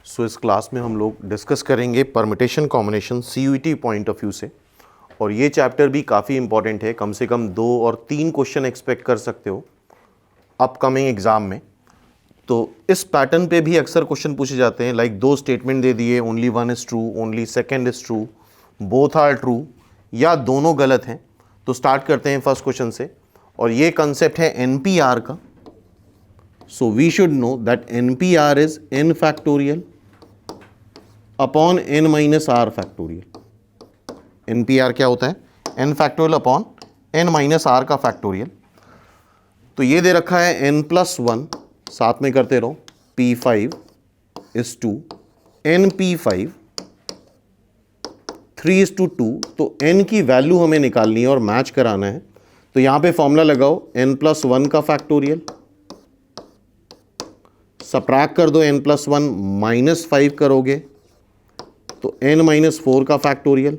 सो इस क्लास में हम लोग डिस्कस करेंगे permutation combination CUET point of view से। और ये चैप्टर भी काफ़ी इंपॉर्टेंट है, कम से कम 2 और 3 क्वेश्चन एक्सपेक्ट कर सकते हो अपकमिंग एग्जाम में। तो इस पैटर्न पे भी अक्सर क्वेश्चन पूछे जाते हैं, लाइक 2 स्टेटमेंट दे दिए, only 1 is true, only second is true, both are true, या दोनों गलत हैं। तो स्टार्ट करते हैं फर्स्ट क्वेश्चन से, और ये कंसेप्ट है NPR का। So we should know that NPR is n factorial upon n minus r factorial. NPR क्या होता है? n factorial upon n minus r का फैक्टोरियल। तो ये दे रखा है n+1, साथ में करते रहो, P5 इज टू NP5 3:2। तो n की वैल्यू हमें निकालनी है और मैच कराना है। तो यहां पे फॉर्मूला लगाओ, n+1 का फैक्टोरियल, सब्ट्रैक्ट कर दो, n+1 -5 करोगे तो n-4 का फैक्टोरियल।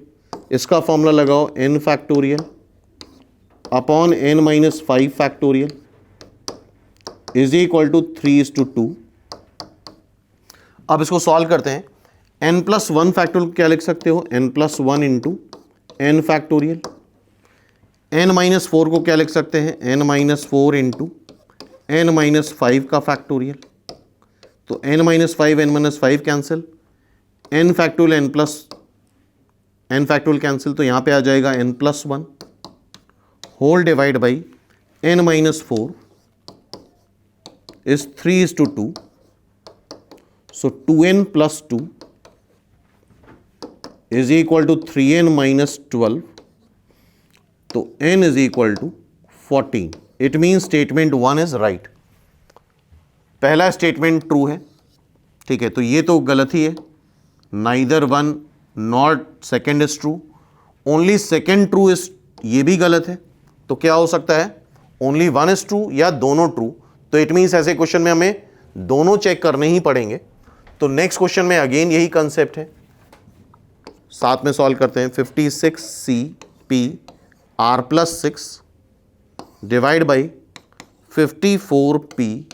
इसका फॉर्मूला लगाओ, n factorial upon n-5 factorial is equal to 3:2। अब इसको सॉल्व करते हैं। n+1 फैक्टोरियल क्या लिख सकते हो? n+1 into n factorial. n-4 को क्या लिख सकते हैं? n-4 इंटू n-5 का फैक्टोरियल। तो n-5 n-5 cancel, n factorial n factorial cancel, तो यहां पे आ जाएगा n+1 whole divide by n-4 is 3:2. So 2n plus 2 is equal to 3n minus 12. तो n is equal to 14. It means statement 1 is right. पहला statement true है, ठीक है, तो ये तो गलत ही है। Neither 1 not second is true, only second true is, ये भी गलत है। तो क्या हो सकता है? ओनली 1 इज ट्रू या दोनों ट्रू। तो इट मीन्स ऐसे क्वेश्चन में हमें दोनों चेक करने ही पड़ेंगे। तो नेक्स्ट क्वेश्चन में अगेन यही कंसेप्ट है, साथ में सॉल्व करते हैं। 56CP R+6 divide by 54P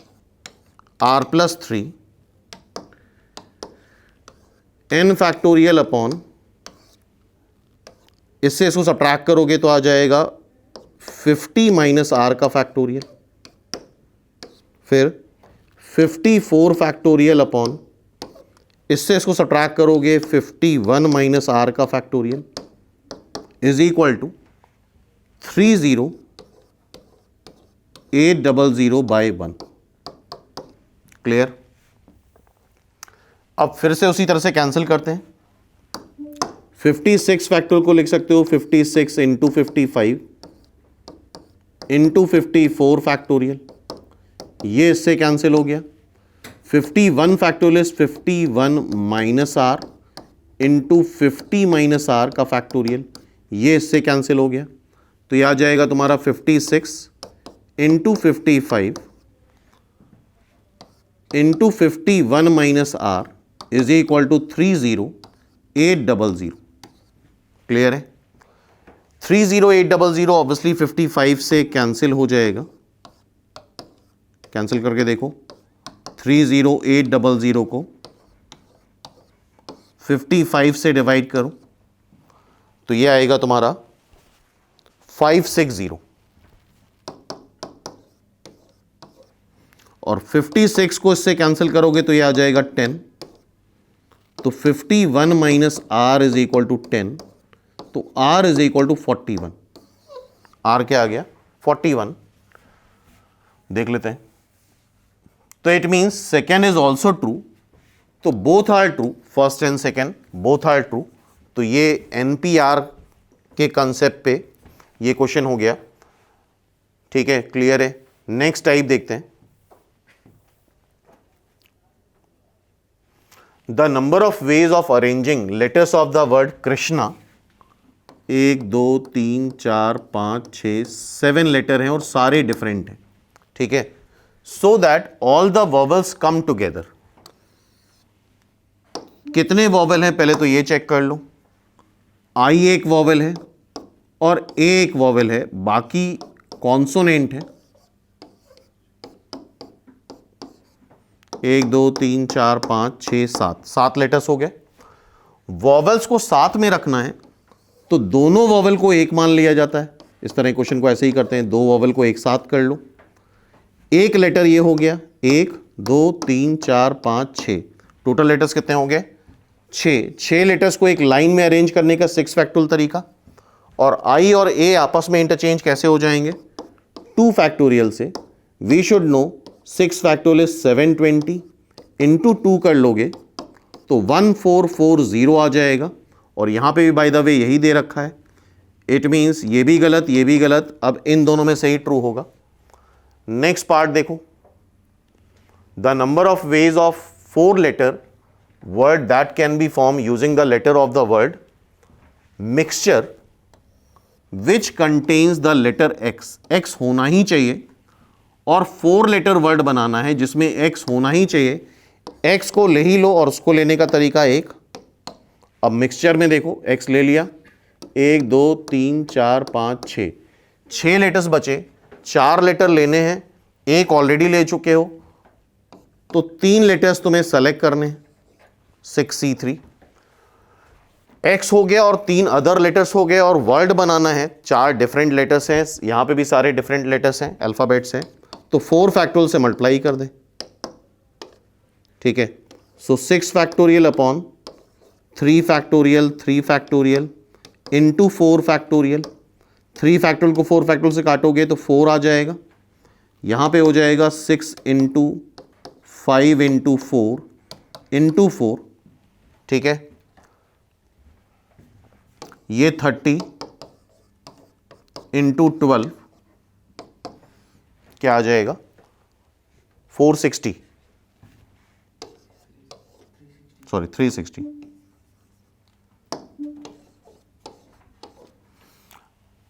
R+3 n factorial upon, इससे इसको सब्ट्रैक्ट करोगे तो आ जाएगा 50 माइनस r का फैक्टोरियल, फिर 54 फैक्टोरियल अपॉन, इससे इसको सब्ट्रैक्ट करोगे 51 माइनस r का factorial is equal to 30800/1। Clear? अब फिर से उसी तरह से कैंसिल करते हैं। 56 फैक्टोरियल को लिख सकते हो 56 इंटू 55 इंटू 54 फैक्टोरियल, ये इससे कैंसिल हो गया। 51 factorial is 51 minus r into 50 minus r का फैक्टोरियल, ये इससे कैंसिल हो गया। तो ये आ जाएगा तुम्हारा 56 into 55 into 51 minus r is equal to 30800। Clear है? 30800 ऑब्वियसली 55 से कैंसिल हो जाएगा। कैंसिल करके देखो, 30800 को 55 से डिवाइड करो तो ये आएगा तुम्हारा 560, और 56 को इससे कैंसिल करोगे तो ये आ जाएगा 10। तो 51 minus r is equal to 10, तो r is equal to 41। r क्या आ गया? 41। देख लेते हैं। तो it means second is also true, तो both are true, first and second both are true. तो ये NPR के कंसेप्ट पे ये क्वेश्चन हो गया, ठीक है, क्लियर है। नेक्स्ट टाइप देखते हैं। The number of ways of arranging letters of the word Krishna, 1 2 3 4 5 6 7 letter हैं और सारे डिफरेंट हैं, ठीक है। So that all the vowels come together. कितने वॉवल हैं पहले तो ये चेक कर लो। I एक वॉवल है और A एक वॉवल है, बाकी कॉन्सोनेंट है। 1 2 3 4 5 6 7, 7 लेटर्स हो गए। वॉवल्स को साथ में रखना है तो दोनों वॉवल को एक मान लिया जाता है। इस तरह क्वेश्चन को ऐसे ही करते हैं, दो वॉवल को एक साथ कर लो। एक लेटर ये हो गया, 1 2 3 4 5 6, टोटल लेटर्स कितने हो गए? 6 लेटर्स को एक लाइन में अरेंज करने का 6 फैक्टोरियल तरीका। और आई और ए आपस में इंटरचेंज कैसे हो जाएंगे? 2 फैक्टोरियल से। We should know 6 factorial is 720, into 2 कर लोगे तो 1440 आ जाएगा। और यहां पे भी बाय द वे यही दे रखा है। इट मीन्स ये भी गलत, ये भी गलत। अब इन दोनों में से ही ट्रू होगा। नेक्स्ट पार्ट देखो, the number of ways of 4 letter word that can be form using the letter of the word mixture which contains the letter X. X होना ही चाहिए और 4 लेटर वर्ड बनाना है जिसमें एक्स होना ही चाहिए। एक्स को ले ही लो और उसको लेने का तरीका एक। अब मिक्सचर में देखो, एक्स ले लिया, 1 2 3 4 5 6, 6 लेटर्स बचे। 4 लेटर लेने हैं, एक ऑलरेडी ले चुके हो तो 3 लेटर्स तुम्हें सेलेक्ट करने हैं, 6C3। एक्स हो गया और 3 अदर लेटर्स हो गए और वर्ड बनाना है। 4 डिफरेंट लेटर्स हैं, यहां पे भी सारे डिफरेंट लेटर्स हैं, अल्फाबेट्स हैं। तो 4 फैक्टोरियल से मल्टीप्लाई कर दें, ठीक है। सो 6 factorial upon 3 factorial 3 factorial into 4 factorial. 3 factorial को 4 फैक्टोरियल से काटोगे तो 4 आ जाएगा। यहां पे हो जाएगा 6 इंटू 5 इंटू 4 इंटू 4, ठीक है। ये 30 इंटू 12 क्या आ जाएगा? 460, सॉरी 360।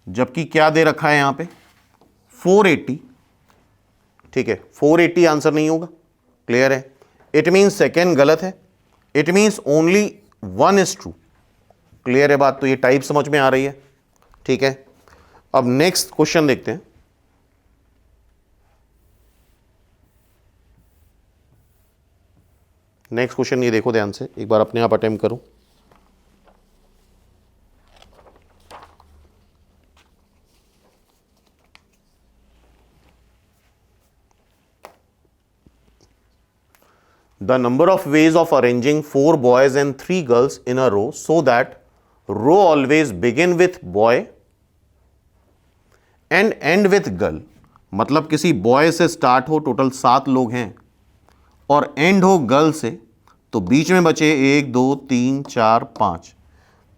जबकि क्या दे रखा है यहां पे? 480, ठीक है। 480 आंसर नहीं होगा, क्लियर है। इट मीन्स सेकेंड गलत है। It means only 1 is true, clear है बात। तो ये टाइप समझ में आ रही है, ठीक है। अब नेक्स्ट क्वेश्चन देखते हैं। नेक्स्ट क्वेश्चन ये देखो ध्यान से, एक बार अपने आप अटेम्प्ट करो। The number of ways of arranging 4 boys and 3 girls in a row so that row always begin with boy and end with girl। मतलब किसी बॉय से स्टार्ट हो, टोटल 7 लोग हैं, और एंड हो गर्ल से, तो बीच में बचे 1 2 3 4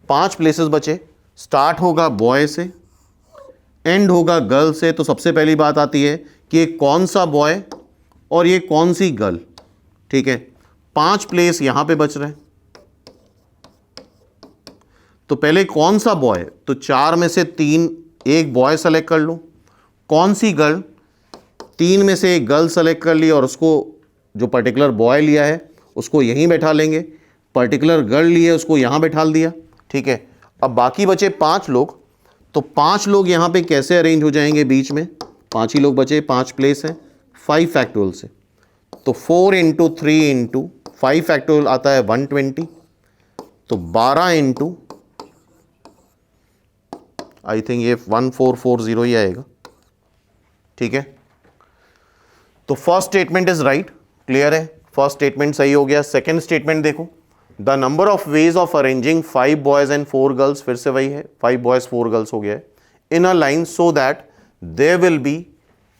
5 प्लेसेस बचे। स्टार्ट होगा बॉय से, एंड होगा गर्ल से। तो सबसे पहली बात आती है कि ये कौन सा बॉय और ये कौन सी गर्ल, ठीक है। 5 प्लेस यहां पे बच रहे हैं। तो पहले कौन सा बॉय, तो 4 में से 3, एक बॉय सेलेक्ट कर लो। कौन सी गर्ल, 3 में से एक गर्ल सेलेक्ट कर ली और उसको, जो पर्टिकुलर बॉय लिया है उसको यहीं बैठा लेंगे, पर्टिकुलर गर्ल ली है उसको यहां बैठा दिया, ठीक है। अब बाकी बचे 5 लोग, तो 5 लोग यहां पे कैसे अरेंज हो जाएंगे? बीच में 5 ही लोग बचे, 5 प्लेस हैं 5 फैक्टोरियल से। तो 4 इंटू 3 इंटू 5 फैक्टोरियल आता है 120, तो 12 इंटू, आई थिंक ये 1440 ही आएगा, ठीक है। तो first statement is right, clear है। फर्स्ट स्टेटमेंट सही हो गया। सेकंड स्टेटमेंट देखो, the number of ways of arranging 5 boys and 4 girls, फिर से वही है, 5 बॉयज 4 गर्ल्स हो गया है, in a line so that there will be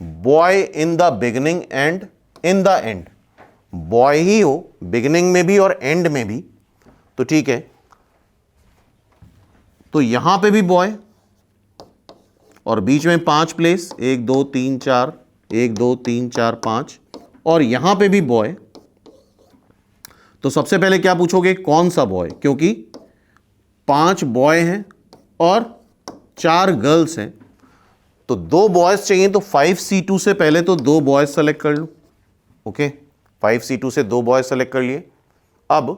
boy in the beginning and in the end. Boy ही हो बिगिनिंग में भी और एंड में भी, तो ठीक है। तो यहां पे भी बॉय और बीच में 5 प्लेस, 1 2 3 4, 1 2 3 4 5, और यहां पे भी बॉय। तो सबसे पहले क्या पूछोगे? कौन सा बॉय, क्योंकि 5 बॉय हैं और 4 गर्ल्स हैं, तो 2 बॉयज चाहिए। तो 5C2 से पहले तो 2 बॉयज सेलेक्ट कर लो, ओके। 5C2 से 2 बॉयज सेलेक्ट कर लिए। अब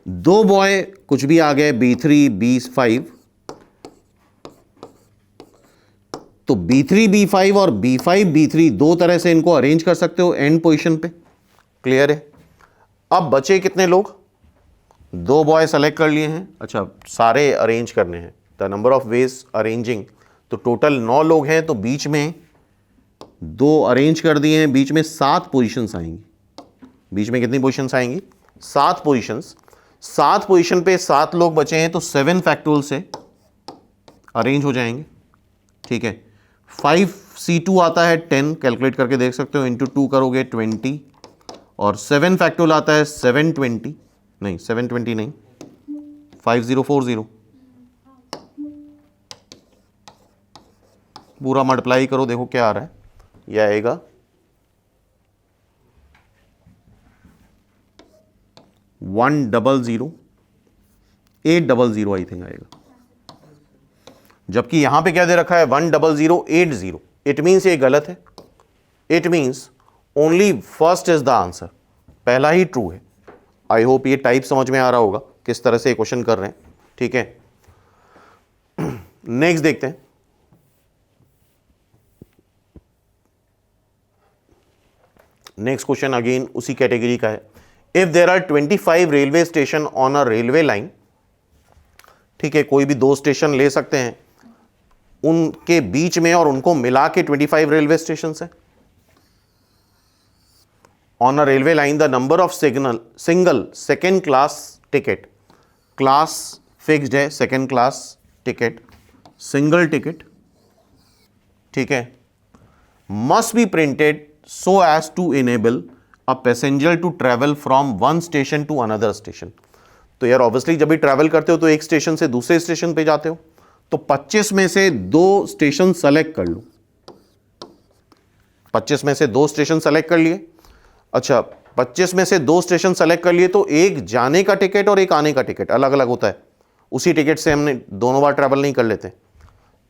2 बॉय कुछ भी आ गए, B3 B5, तो B3 B5 और B5 B3 दो तरह से इनको अरेंज कर सकते हो एंड पोजीशन पे। क्लियर है? अब बचे कितने लोग? दो बॉय सेलेक्ट कर लिए हैं। अच्छा, सारे अरेंज करने हैं। The number of veg arranging, तो टोटल 9 लोग हैं, तो बीच में दो अरेंज कर दिए हैं, बीच में 7 पोजीशंस आएंगी। बीच में कितनी पोजीशंस आएंगी? 7 पोजीशंस। 7 पोजीशन पे 7 लोग बचे हैं, तो 7 फैक्टोरियल से अरेंज हो जाएंगे। ठीक है, 5C2 आता है 10, कैलकुलेट करके देख सकते हो, इंटू 2 करोगे 20, और 7 फैक्टोरियल आता है 720, नहीं 720 नहीं, 5040। पूरा मल्टीप्लाई करो, देखो क्या आ रहा है। यह आएगा 100,800 आई थिंक आएगा, जबकि यहां पे क्या दे रखा है 100,80। इट मीन्स ये गलत है। It means only first is the answer, पहला ही ट्रू है। आई होप ये टाइप समझ में आ रहा होगा किस तरह से क्वेश्चन कर रहे हैं। ठीक है, नेक्स्ट देखते हैं। नेक्स्ट क्वेश्चन अगेन उसी कैटेगरी का है। If there are 25 railway station on a railway line, ठीक है, कोई भी 2 स्टेशन ले सकते हैं, उनके बीच में और उनको मिला के 25 रेलवे स्टेशन है। On a railway line the number of single second class ticket, class fixed है, second class ticket, single ticket, ठीक है, must be printed so as to enable a passenger to travel from one station to another station. तो यार obviously जब भी travel करते हो तो एक स्टेशन से दूसरे स्टेशन पे जाते हो, तो 25 में से 2 स्टेशन सेलेक्ट कर लो। 25 में से 2 स्टेशन सेलेक्ट कर लिए। अच्छा, 25 में से 2 स्टेशन सेलेक्ट कर लिए, तो एक जाने का टिकट और एक आने का टिकट अलग अलग होता है। उसी टिकट से हमने दोनों बार ट्रैवल नहीं कर लेते।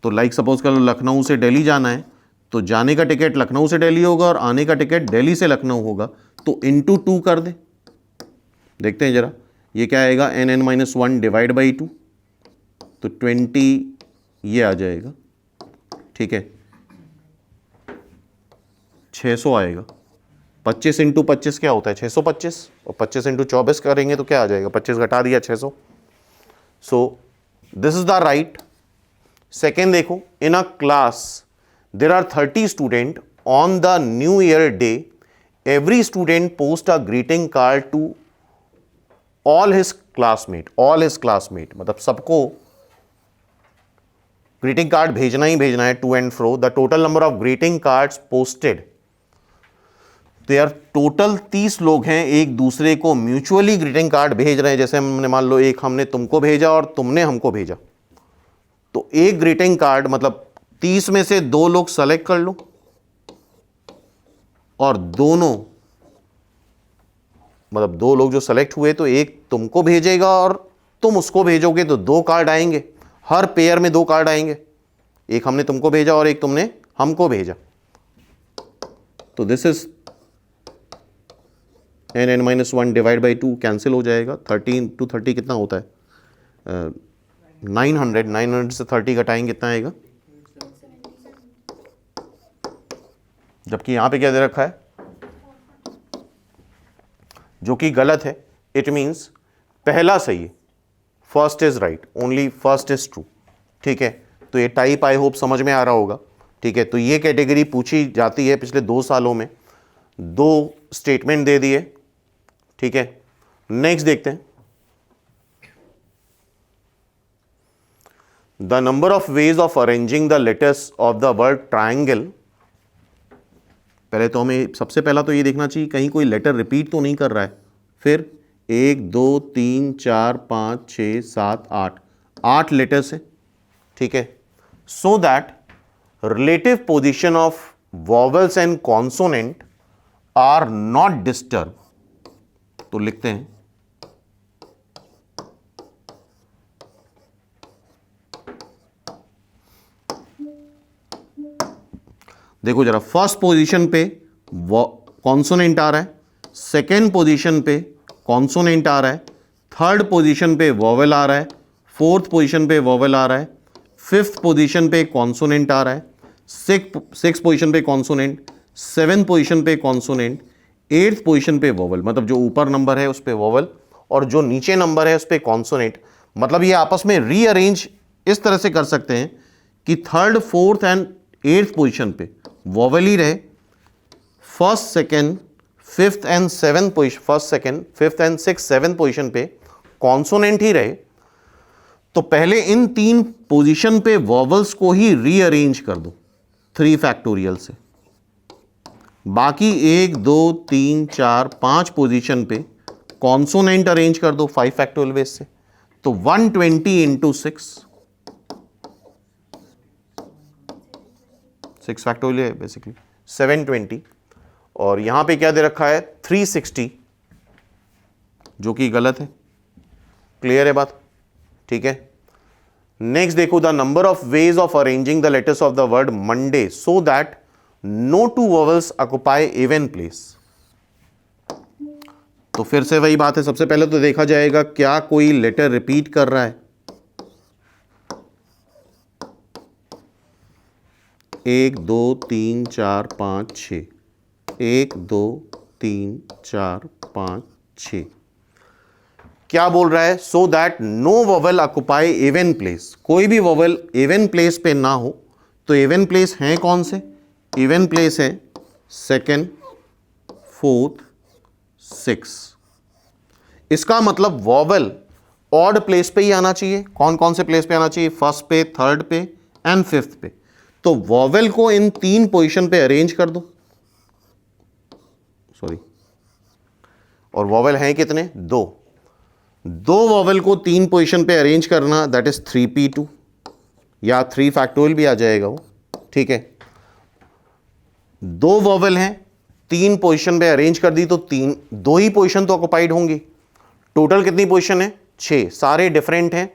तो लाइक सपोज कर लो लखनऊ से दिल्ली जाना है, तो जाने का टिकट लखनऊ से दिल्ली होगा और आने का टिकट दिल्ली से लखनऊ होगा, तो इंटू 2 कर दे। देखते हैं जरा, ये क्या आएगा, n(n-1) डिवाइड बाई 2, तो 20 ये आ जाएगा। ठीक है, 600 आएगा। 25 इंटू 25 क्या होता है 625, और 25 इंटू 24 करेंगे तो क्या आ जाएगा, 25 घटा दिया 600। So this is the right. Second देखो, in a class there are 30 student on the new year day, every student post a greeting card to all his classmate. All his classmate मतलब सबको greeting card भेजना ही भेजना है, to and fro. The total number of greeting cards posted, तो यार total 30 लोग हैं, एक दूसरे को म्यूचुअली ग्रीटिंग कार्ड भेज रहे हैं। जैसे हमने मान लो एक हमने तुमको भेजा और तुमने हमको भेजा, तो एक ग्रीटिंग कार्ड मतलब 30 में से 2 लोग सेलेक्ट कर लो, और दोनों मतलब 2 लोग जो सेलेक्ट हुए, तो एक तुमको भेजेगा और तुम उसको भेजोगे, तो 2 कार्ड आएंगे। हर पेयर में 2 कार्ड आएंगे, एक हमने तुमको भेजा और एक तुमने हमको भेजा। तो this is n(n-1) divide by 2 cancel हो जाएगा। 30 to 30 कितना होता है 900। 900 से 30 घटाएंगे कितना आएगा, जबकि यहां पे क्या दे रखा है जो कि गलत है। इट मीन्स पहला सही है, first is right, only first is true. ठीक है, तो ये टाइप आई होप समझ में आ रहा होगा। ठीक है, तो ये कैटेगरी पूछी जाती है पिछले 2 सालों में, 2 स्टेटमेंट दे दिए। ठीक है, नेक्स्ट देखते हैं। The number of ways of arranging the letters of the word triangle. पहले तो हमें सबसे पहला तो ये देखना चाहिए कहीं कोई लेटर रिपीट तो नहीं कर रहा है। फिर 1 2 3 4 5 6 7 8 लेटर्स है। ठीक है, so that relative position of vowels and consonant are not disturb. तो लिखते हैं देखो जरा, फर्स्ट पोजीशन पे कॉन्सोनेंट आ रहा है, सेकेंड पोजीशन पे कॉन्सोनेंट आ रहा है, थर्ड पोजीशन पे वॉवेल आ रहा है, फोर्थ पोजीशन पे वॉवेल आ रहा है, फिफ्थ पोजीशन पे कॉन्सोनेंट आ रहा है, सिक्स पोजीशन पे कॉन्सोनेंट, 7th पोजीशन पे कॉन्सोनेंट, 8th पोजीशन पे वोवल, मतलब जो ऊपर नंबर है उस पे वोवल और जो नीचे नंबर है उस पे कॉन्सोनेंट। मतलब ये आपस में रीअरेंज इस तरह से कर सकते हैं कि 3rd, 4th and 8th position पे वोवल ही रहे, 1st, 2nd, 5th and 7th position, 1st, 2nd, 5th and 6th, 7th position पे कॉन्सोनेंट ही रहे। तो पहले इन 3 पोजीशन पे वोवल्स को ही रीअरेंज कर दो 3 फैक्टोरियल से, बाकी 1, 2, 3, 4, 5 पोजीशन पे कॉन्सोनेंट अरेंज कर दो 5 फैक्टोरियल बेस से। तो 120 इंटू 6 फैक्टोरियल है बेसिकली 720, और यहां पे क्या दे रखा है 360, जो कि गलत है। क्लियर है बात? ठीक है। नेक्स्ट देखो, the number of ways of arranging the letters of the word Monday so that no two vowels occupy even place. तो फिर से वही बात है, सबसे पहले तो देखा जाएगा क्या कोई लेटर रिपीट कर रहा है। 1, 2, 3, 4, 5, 6, 1, 2, 3, 4, 5, 6। क्या बोल रहा है? So that no vowel occupy even place, कोई भी वोवल इवन प्लेस पे ना हो। तो इवन प्लेस हैं कौन से? इवन प्लेस है 2nd, 4th, 6th। इसका मतलब वोवल ऑड प्लेस पे ही आना चाहिए। कौन कौन से प्लेस पे आना चाहिए? 1st पे, 3rd पे एंड 5th पे। तो वोवल को इन 3 पोजीशन पे अरेंज कर दो, सॉरी, और वोवल हैं कितने? 2 वोवल को 3 पोजीशन पे अरेंज करना, दैट इज 3p2 या 3 फैक्टोरियल भी आ जाएगा वो। ठीक है, 2 वोवल हैं, 3 पोजीशन पे अरेंज कर दी तो 2 ही पोजीशन तो ऑक्युपाइड होंगी। टोटल कितनी पोजीशन है? 6, सारे डिफरेंट हैं।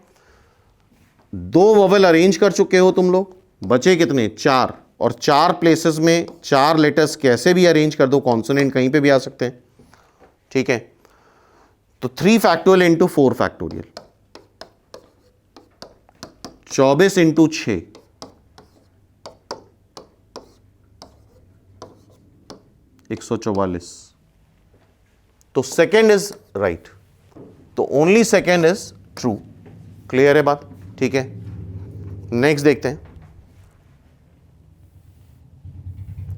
2 वोवल अरेंज कर चुके हो तुम लोग, बचे कितने? 4, और 4 प्लेसेस में 4 लेटर्स कैसे भी अरेंज कर दो, कॉन्सोनेंट कहीं पे भी आ सकते हैं। ठीक है, तो 3 फैक्टोरियल इंटू 4 फैक्टोरियल, 24 इंटू 6, 144। तो सेकेंड इज राइट, तो only second is true. Clear है बात? ठीक है, नेक्स्ट देखते हैं।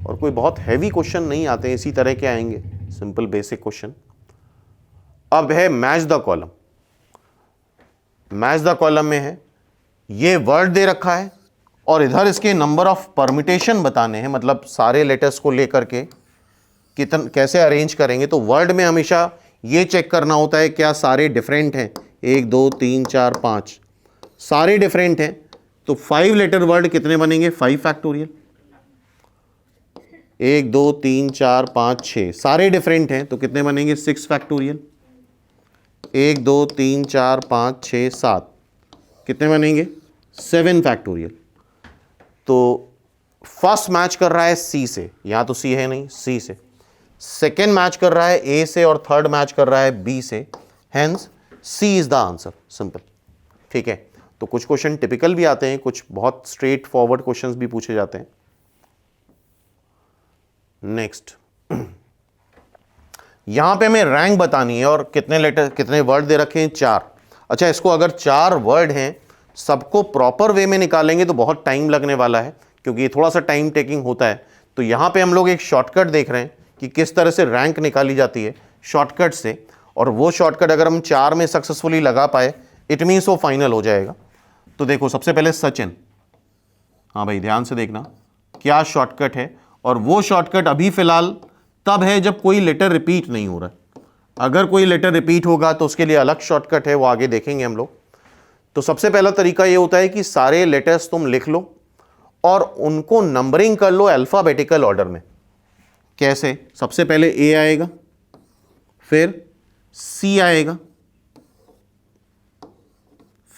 और कोई बहुत हैवी क्वेश्चन नहीं आते हैं, इसी तरह के आएंगे, सिंपल बेसिक क्वेश्चन। अब है match the column. Match the column में है ये वर्ड दे रखा है और इधर इसके नंबर ऑफ परम्यूटेशन बताने हैं, मतलब सारे लेटर्स को लेकर के कैसे अरेंज करेंगे। तो वर्ड में हमेशा ये चेक करना होता है क्या सारे डिफरेंट हैं। 1, 2, 3, 4, 5 सारे डिफरेंट हैं। तो 5 लेटर वर्ड कितने बनेंगे? 5 फैक्टोरियल। 1, 2, 3, 4, 5, 6 सारे डिफरेंट हैं तो कितने बनेंगे? 6 फैक्टोरियल। 1, 2, 3, 4, 5, 6, 7 कितने बनेंगे? 7 फैक्टोरियल। तो फर्स्ट मैच कर रहा है सी से, यहां तो सी है नहीं, सी से। सेकेंड मैच कर रहा है ए से और थर्ड मैच कर रहा है बी से, hence C is the answer. Simple. ठीक है, तो कुछ क्वेश्चन टिपिकल भी आते हैं, कुछ बहुत स्ट्रेट फॉरवर्ड क्वेश्चंस भी पूछे जाते हैं। नेक्स्ट, यहां पे हमें रैंक बतानी है और कितने लेटर कितने वर्ड दे रखे हैं? 4। अच्छा, इसको अगर 4 वर्ड हैं सबको प्रॉपर वे में निकालेंगे तो बहुत टाइम लगने वाला है, क्योंकि ये थोड़ा सा टाइम टेकिंग होता है। तो यहां पे हम लोग एक शॉर्टकट देख रहे हैं कि किस तरह से रैंक निकाली जाती है शॉर्टकट से, और वो शॉर्टकट अगर हम 4 में सक्सेसफुली लगा पाए इट मीन्स वो फाइनल हो जाएगा। तो देखो, सबसे पहले सचिन, हाँ भाई ध्यान से देखना क्या शॉर्टकट है, और वो शॉर्टकट अभी फिलहाल तब है जब कोई लेटर रिपीट नहीं हो रहा है। अगर कोई लेटर रिपीट होगा तो उसके लिए अलग शॉर्टकट है, वो आगे देखेंगे हम लोग। तो सबसे पहला तरीका ये होता है कि सारे लेटर्स तुम लिख लो और उनको नंबरिंग कर लो अल्फाबेटिकल ऑर्डर में। कैसे? सबसे पहले ए आएगा, फिर सी आएगा,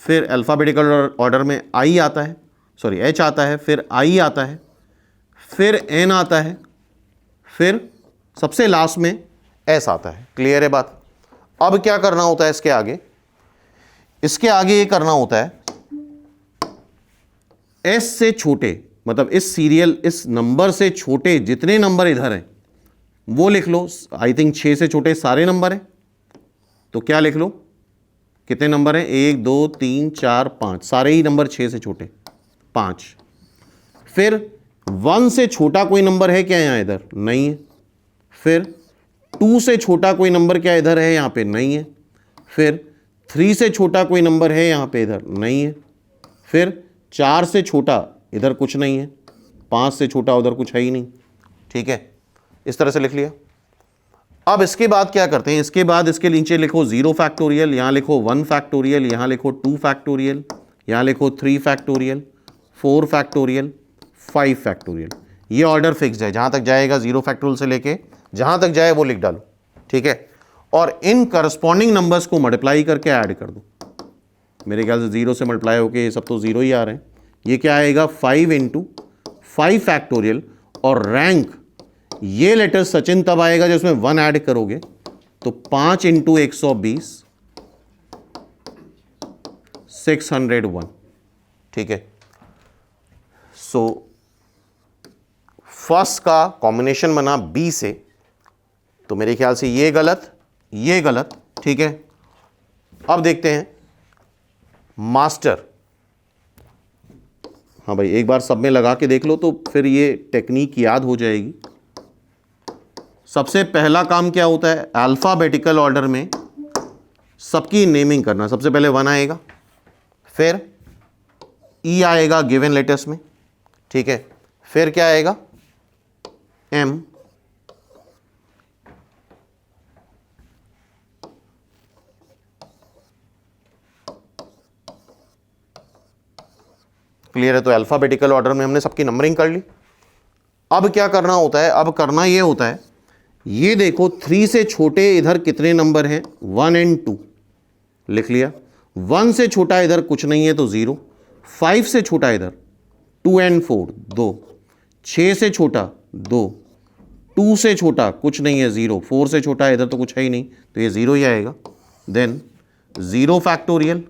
फिर अल्फाबेटिकल ऑर्डर में आई आता है, सॉरी एच आता है, फिर आई आता है, फिर एन आता है, फिर सबसे लास्ट में एस आता है। क्लियर है बात? अब क्या करना होता है इसके आगे? इसके आगे ये करना होता है एस से छोटे मतलब इस सीरियल, इस नंबर से छोटे जितने नंबर इधर हैं वो लिख लो। आई थिंक 6 से छोटे सारे नंबर हैं, तो क्या लिख लो, कितने नंबर हैं, 1 2 3 4 5, सारे ही नंबर 6 से छोटे 5। फिर 1 से छोटा कोई नंबर है क्या यहाँ, इधर नहीं है। फिर 2 से छोटा कोई नंबर क्या इधर है, यहाँ पे नहीं है। फिर 3 से छोटा कोई नंबर है यहाँ पे, इधर नहीं है। फिर 4 से छोटा इधर कुछ नहीं है, 5 से छोटा उधर कुछ है ही नहीं। ठीक है, इस तरह से लिख लिया। अब इसके बाद क्या करते हैं, इसके बाद इसके नीचे लिखो 0 फैक्टोरियल, यहाँ लिखो 1 फैक्टोरियल, यहाँ लिखो 2 फैक्टोरियल, यहाँ लिखो 3 फैक्टोरियल, 4 फैक्टोरियल, 5 फैक्टोरियल। ये ऑर्डर फिक्स है, जहाँ तक जाएगा 0 फैक्टोरियल से लेके जहाँ तक जाए वो लिख डालो। ठीक है, और इन करस्पॉन्डिंग नंबर्स को मल्टीप्लाई करके ऐड कर दो। मेरे ख्याल से 0 से मल्टीप्लाई होके ये सब तो 0 ही आ रहे हैं। ये क्या आएगा, 5 इंटू 5 फैक्टोरियल, और रैंक ये लेटर सचिन तब आएगा जब उसमें 1 ऐड करोगे, तो 5 इंटू 120 601। ठीक है, सो फर्स्ट का कॉम्बिनेशन बना बी से, तो मेरे ख्याल से ये गलत, ये गलत। ठीक है, अब देखते हैं मास्टर। हाँ भाई, एक बार सब में लगा के देख लो तो फिर ये टेक्निक याद हो जाएगी। सबसे पहला काम क्या होता है, अल्फाबेटिकल ऑर्डर में सबकी नेमिंग करना। सबसे पहले 1 आएगा, फिर ई आएगा गिवन लेटर्स में। ठीक है, फिर क्या आएगा, एम, क्लियर है। तो अल्फाबेटिकल ऑर्डर में हमने सबकी नंबरिंग कर ली। अब क्या करना होता है, अब करना ये होता है, ये देखो 3 से छोटे इधर कितने नंबर हैं, 1 और 2 लिख लिया। 1 से छोटा इधर कुछ नहीं है तो 0। 5 से छोटा इधर 2 और 4 2। 6 से छोटा 2। 2 से छोटा कुछ नहीं है 0। 4 से छोटा इधर तो कुछ है ही नहीं, तो ये 0 ही आएगा। Then 0 factorial,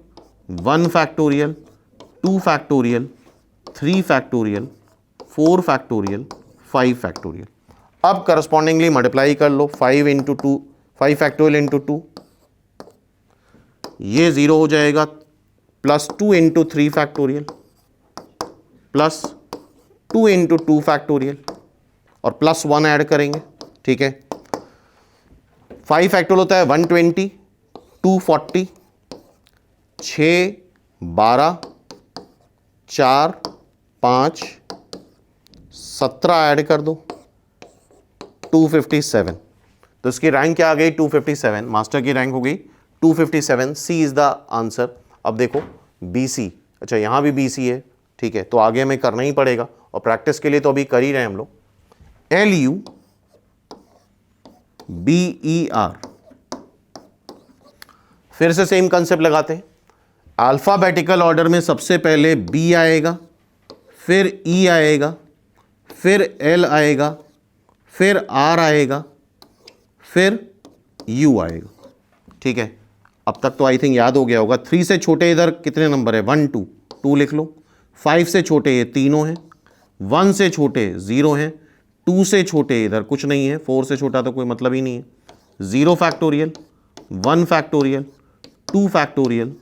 1 factorial, 2 factorial, 3 factorial, 4 factorial, 5 factorial. अब करस्पॉन्डिंगली मल्टीप्लाई कर लो, 5 इंटू 2, 5 फैक्टोरियल इंटू 2, ये 0 हो जाएगा, plus 2 into 3 factorial, plus 2 into 2 factorial, और प्लस 1 ऐड करेंगे। ठीक है, 5 फैक्टोरियल होता है 120, 240, 6 12, 4 5 17 ऐड कर दो, 257। तो इसकी रैंक क्या आ गई, 257। मास्टर की रैंक हो गई 257। सी इज द आंसर। अब देखो BC, अच्छा यहाँ भी BC है। ठीक है, तो आगे हमें करना ही पड़ेगा, और प्रैक्टिस के लिए तो अभी कर ही रहे हैं हम लोग। LUBER, फिर से सेम कंसेप्ट लगाते हैं। अल्फाबेटिकल ऑर्डर में सबसे पहले B आएगा, फिर E आएगा, फिर L आएगा, फिर R आएगा, फिर U आएगा। ठीक है, अब तक तो आई थिंक याद हो गया होगा। 3 से छोटे इधर कितने नंबर है, 1 2 2 लिख लो। 5 से छोटे ये तीनों हैं, 1 से छोटे 0 हैं, 2 से छोटे इधर कुछ नहीं है, 4 से छोटा तो कोई मतलब ही नहीं है। 0 factorial, 1 factorial, 2 factorial,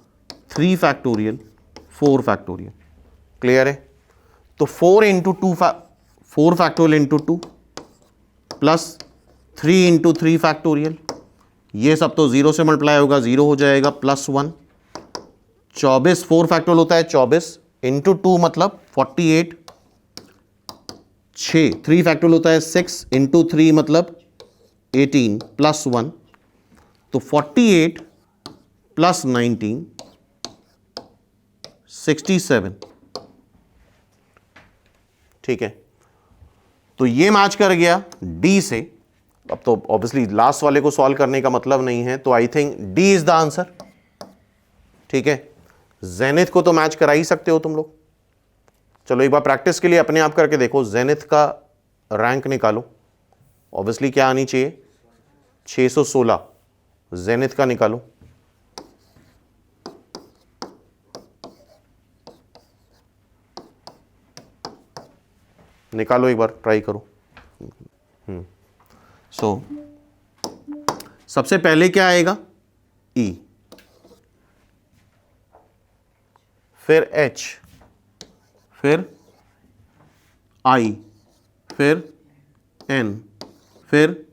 3 factorial, 4 factorial. Clear है। तो 4 into 2 4 factorial into 2 plus 3 into 3 factorial, ये सब तो 0 से मल्टीप्लाई होगा, 0 हो जाएगा, प्लस 1। 24 4 फैक्टोरियल होता है 24, इंटू 2 मतलब 48। 6 3 फैक्टोरियल होता है 6, इंटू 3 मतलब 18, प्लस 1। तो 48 प्लस 19 67। ठीक है, तो ये मैच कर गया डी से। अब तो ऑब्वियसली लास्ट वाले को सॉल्व करने का मतलब नहीं है, तो I think D is the answer. ठीक है, जेनिथ को तो मैच करा ही सकते हो तुम लोग। चलो एक बार प्रैक्टिस के लिए अपने आप करके देखो, जेनिथ का रैंक निकालो। ऑब्वियसली क्या आनी चाहिए, 616 जेनिथ का निकालो। निकालो एक बार, ट्राई करो। सो सबसे पहले क्या आएगा? E, फिर H, फिर I, फिर N, फिर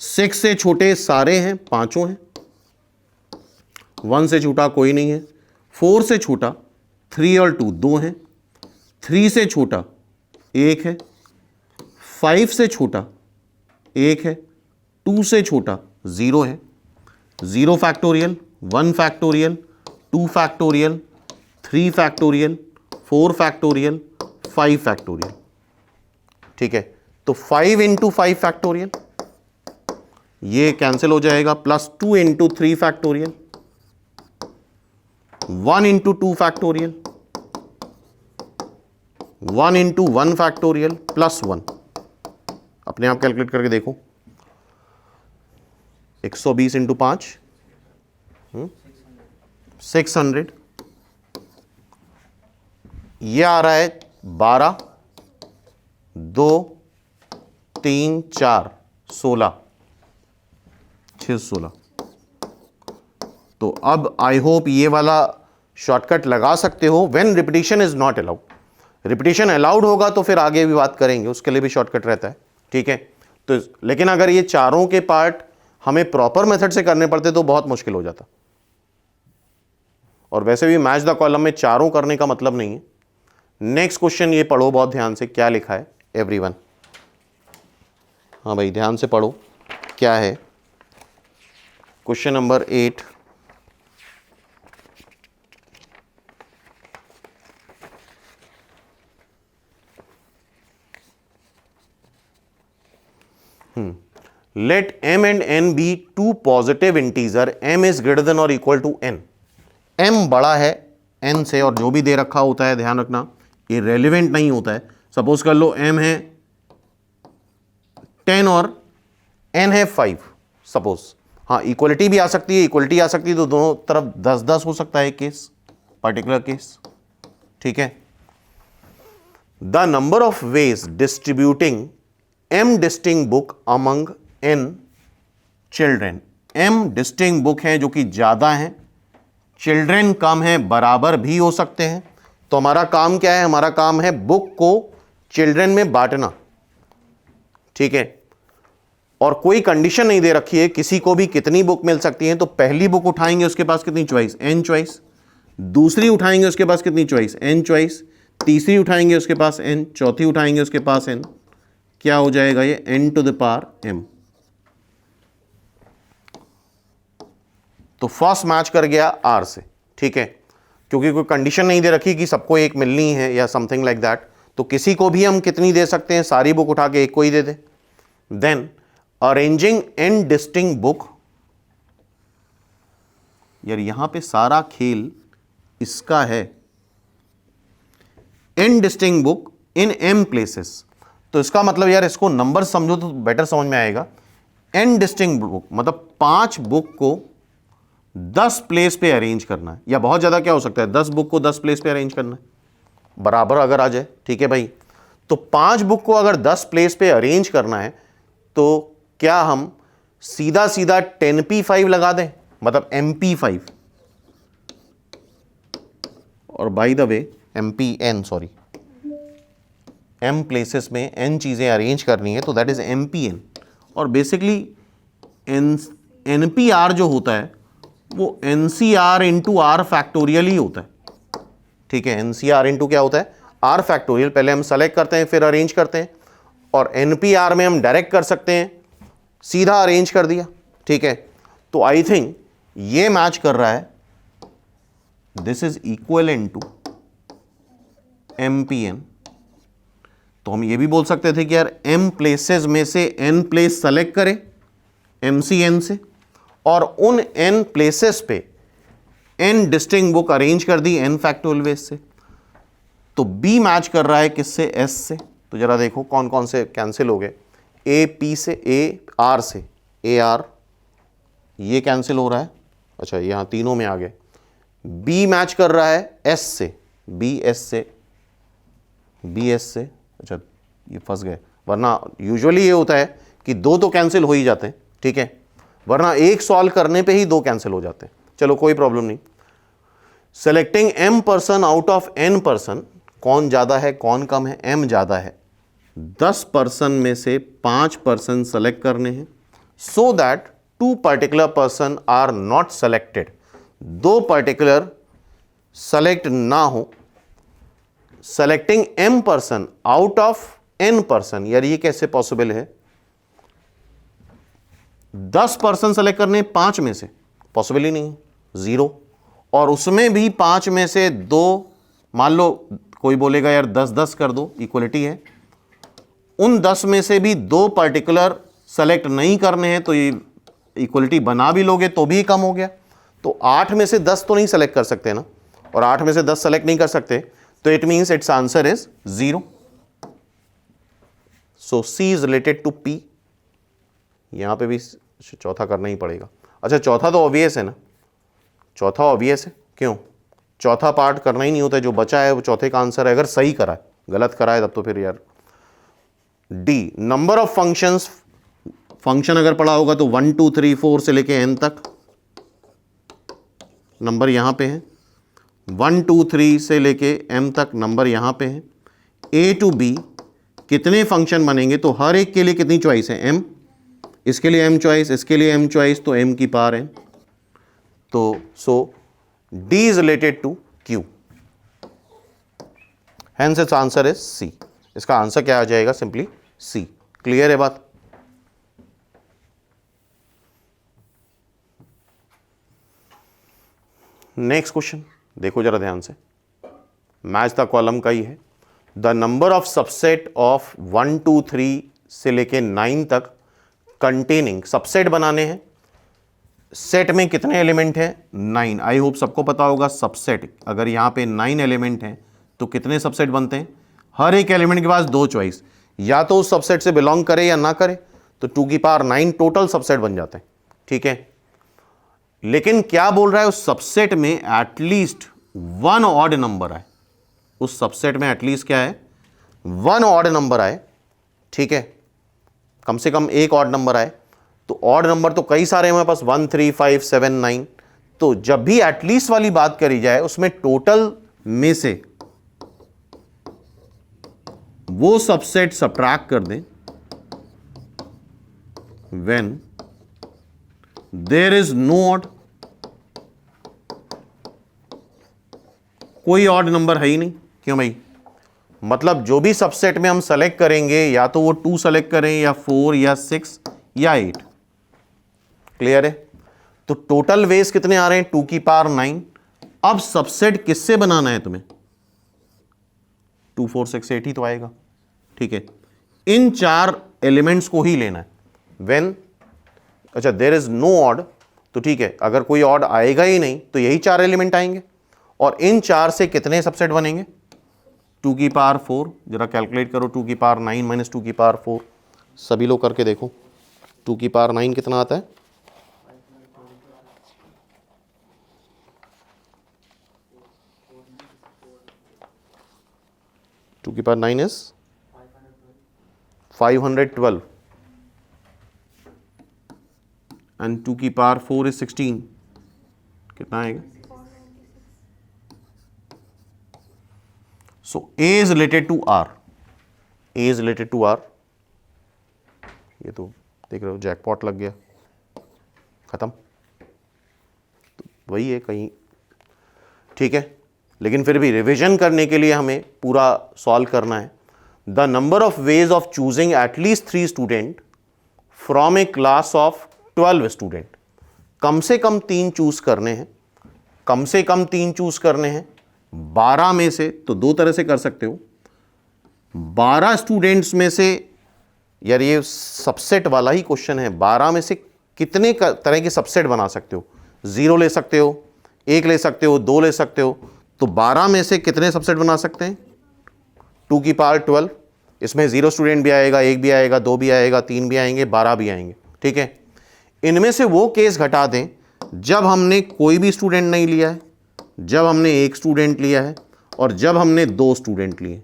6 से छोटे सारे हैं, पांचों हैं। 1 से छोटा कोई नहीं है। 4 से छोटा 3 और 2 दो हैं। 3 से छोटा 1 है। 5 से छोटा 1 है। 2 से छोटा 0 है। 0 factorial, 1 factorial, 2 factorial, 3 factorial, 4 factorial, 5 factorial. ठीक है, तो 5 इंटू 5 फैक्टोरियल, ये कैंसिल हो जाएगा, plus 2 into 3 factorial, 1 into 2 factorial, 1 into 1 factorial, plus 1। अपने आप कैलकुलेट करके देखो। 120 इंटू 5 600। ये आ रहा है 12, 2, 3, 4, 16, 616। तो अब आई होप ये वाला शॉर्टकट लगा सकते हो। When repetition is not allowed, repetition allowed होगा तो फिर आगे भी बात करेंगे, उसके लिए भी शॉर्टकट रहता है। ठीक है, तो लेकिन अगर ये चारों के पार्ट हमें प्रॉपर मेथड से करने पड़ते तो बहुत मुश्किल हो जाता। और वैसे भी मैच द कॉलम में चारों करने का मतलब नहीं है। नेक्स्ट क्वेश्चन ये पढ़ो बहुत ध्यान से, क्या लिखा है एवरीवन। हाँ भाई ध्यान से पढ़ो, क्या है question number 8। Let m and n be two positive integer, m is greater than or equal to n। m बड़ा है n से, और जो भी दे रखा होता है ध्यान रखना ये रेलिवेंट नहीं होता है। सपोज कर लो m है 10 और n है 5 सपोज। हाँ इक्वलिटी भी आ सकती है, इक्वलिटी आ सकती है तो दोनों तरफ 10-10 हो सकता है केस, पर्टिकुलर केस। ठीक है, the number of veg distributing m distinct book among n children. m distinct book है जो कि ज्यादा है, चिल्ड्रेन कम है, बराबर भी हो सकते हैं। तो हमारा काम क्या है? हमारा काम है बुक को चिल्ड्रेन में बांटना। ठीक है, और कोई कंडीशन नहीं दे रखी है किसी को भी कितनी बुक मिल सकती है। तो पहली बुक उठाएंगे उसके पास कितनी चॉइस? n choice. दूसरी उठाएंगे उसके पास कितनी चॉइस? n choice. तीसरी उठाएंगे उसके पास n, चौथी उठाएंगे उसके पास n। क्या हो जाएगा ये? n to the power m। तो फर्स्ट मैच कर गया r से। ठीक है, क्योंकि कोई कंडीशन नहीं दे रखी कि सबको एक मिलनी है या समथिंग लाइक दैट, तो किसी को भी हम कितनी दे सकते हैं? सारी बुक उठा के एक को ही दे दे। Then arranging n distinct book, यार यहां पे सारा खेल इसका है। n distinct book in m places, तो इसका मतलब यार इसको नंबर समझो तो बेटर समझ में आएगा। n डिस्टिंक्ट बुक मतलब 5 बुक को 10 प्लेस पे अरेंज करना है, या बहुत ज्यादा क्या हो सकता है 10 बुक को 10 प्लेस पे अरेंज करना है, बराबर अगर आ जाए। ठीक है भाई, तो 5 बुक को अगर 10 प्लेस पे अरेंज करना है तो क्या हम सीधा सीधा 10p5 लगा दें, मतलब mp5, और by the way mpn, sorry m places में n चीजें अरेंज करनी है तो दैट इज mpn। और बेसिकली npr जो होता है वो ncr इंटू आर फैक्टोरियल ही होता है। ठीक है, ncr इंटू क्या होता है? r factorial. पहले हम सेलेक्ट करते हैं फिर अरेंज करते हैं, और npr में हम डायरेक्ट कर सकते हैं, सीधा अरेंज कर दिया। ठीक है, तो आई थिंक ये मैच कर रहा है, this is equal to mpn। तो हम ये भी बोल सकते थे कि यार m प्लेसेस में से n प्लेस सेलेक्ट करें mcn से, और उन n प्लेसेस पे n डिस्टिंक्ट बुक अरेंज कर दी n फैक्टोरियल वेज से। तो b मैच कर रहा है किससे? s से। तो जरा देखो कौन कौन से कैंसिल हो गए। a p से, a r से, a r ये कैंसिल हो रहा है। अच्छा यहाँ तीनों में आ गए। बी मैच कर रहा है एस से, बी एस से, बी एस से, अच्छा ये फंस गए, वरना यूजुअली ये होता है कि दो तो कैंसिल हो ही जाते हैं, ठीक है, वरना एक सॉल्व करने पे ही दो कैंसिल हो जाते हैं। चलो कोई प्रॉब्लम नहीं। Selecting m person out of n person, कौन ज्यादा है कौन कम है, m ज्यादा है, 10 पर्सन में से 5 पर्सन सेलेक्ट करने हैं, so that 2 particular person are not selected, 2 particular select ना हो। Selecting m person out of n person, यार ये कैसे पॉसिबल है? 10 पर्सन सेलेक्ट करने 5 में से, पॉसिबल ही नहीं है, 0, और उसमें भी 5 में से 2, मान लो कोई बोलेगा यार 10-10 कर दो, इक्वलिटी है, उन 10 में से भी 2 पर्टिकुलर सेलेक्ट नहीं करने हैं, तो ये इक्वलिटी बना भी लोगे तो भी कम हो गया। तो 8 में से 10 तो नहीं सेलेक्ट कर सकते ना, और 8 में से 10 सेलेक्ट नहीं कर सकते, तो it means it's answer is 0। So C is related to P. यहां पे भी चौथा करना ही पड़ेगा। अच्छा चौथा तो ऑब्वियस है ना, चौथा ऑब्वियस है, क्यों? चौथा पार्ट करना ही नहीं होता, जो बचा है वो चौथे का आंसर है, अगर सही करा है, गलत करा है तब तो फिर यार। D, number of functions, function अगर पढ़ा होगा तो 1 2 3 4 से लेके n तक नंबर यहां पे है, 1 2 3 से लेके m तक नंबर यहां पे है। a टू b कितने फंक्शन बनेंगे, तो हर एक के लिए कितनी चॉइस है, m, इसके लिए m चॉइस, इसके लिए m चॉइस, तो m की पावर n। तो सो D is related to Q, hence its answer is C। इसका आंसर क्या आ जाएगा, सिंपली C। क्लियर है बात? नेक्स्ट क्वेश्चन देखो जरा ध्यान से, मैच द कॉलम का ही है। The number of subset of 1 2 3 से लेके 9 तक कंटेनिंग, सबसेट बनाने हैं, सेट में कितने एलिमेंट हैं, 9। आई होप सबको पता होगा सबसेट, अगर यहां पे 9 एलिमेंट हैं तो कितने सबसेट बनते हैं, हर एक एलिमेंट के पास 2 चॉइस, या तो उस सबसेट से बिलोंग करे या ना करे, तो 2 की पावर 9 टोटल सबसेट बन जाते हैं, ठीक है। लेकिन क्या बोल रहा है, उस सबसेट में एटलीस्ट 1 ऑड नंबर आए, उस सबसेट में एटलीस्ट क्या है, 1 ऑड नंबर आए, ठीक है, कम से कम एक ऑड नंबर आए। तो ऑड नंबर तो कई सारे हैं हमारे पास, 1 3 5 7 9, तो जब भी एटलीस्ट वाली बात करी जाए उसमें टोटल में से वो सबसेट सबट्रैक्ट कर दें when there is no odd, कोई ऑड नंबर है ही नहीं। क्यों भाई? मतलब जो भी सबसेट में हम सेलेक्ट करेंगे, या तो वो 2 सेलेक्ट करें, या 4 या 6 या 8। क्लियर है? तो टोटल वेज कितने आ रहे हैं, 2 की पावर 9। अब सबसेट किससे बनाना है तुम्हें, 2 4 6 8 ही तो आएगा, ठीक है। इन 4 एलिमेंट्स को ही लेना है व्हेन, अच्छा देयर इज नो ऑड, तो ठीक है, अगर कोई ऑड आएगा ही नहीं तो यही 4 एलिमेंट आएंगे, और इन 4 से कितने सबसेट बनेंगे, 2 की पावर 4। जरा कैलकुलेट करो, 2 की पावर 9 माइनस 2 की पावर 4, सभी लोग करके देखो, 2 की पावर 9 कितना आता है, 2 की पावर 9 इज 512 एंड 2 की पावर 4 इज 16, कितना आएगा? So A is related to R, A is related to R। ये तो देख रहे हो जैकपॉट लग गया, खत्म, तो वही है कहीं, ठीक है। लेकिन फिर भी रिवीजन करने के लिए हमें पूरा सॉल्व करना है। The number of ways of choosing at least 3 student from a class of 12 student, कम से कम 3 चूज करने हैं, कम से कम 3 चूज करने हैं 12 में से। तो 2 तरह से कर सकते हो, 12 स्टूडेंट्स में से, यार ये सबसेट वाला ही क्वेश्चन है, 12 में से कितने तरह के सबसेट बना सकते हो, 0 ले सकते हो, 1 ले सकते हो, 2 ले सकते हो, तो 12 में से कितने सबसेट बना सकते हैं, 2 की पावर 12, इसमें 0 स्टूडेंट भी आएगा, 1 भी आएगा, 2 भी आएगा, 3 भी आएंगे, 12 भी आएंगे, ठीक है। इनमें से वो केस घटा दें जब हमने कोई भी स्टूडेंट नहीं लिया है, जब हमने एक स्टूडेंट लिया है और जब हमने दो स्टूडेंट लिए।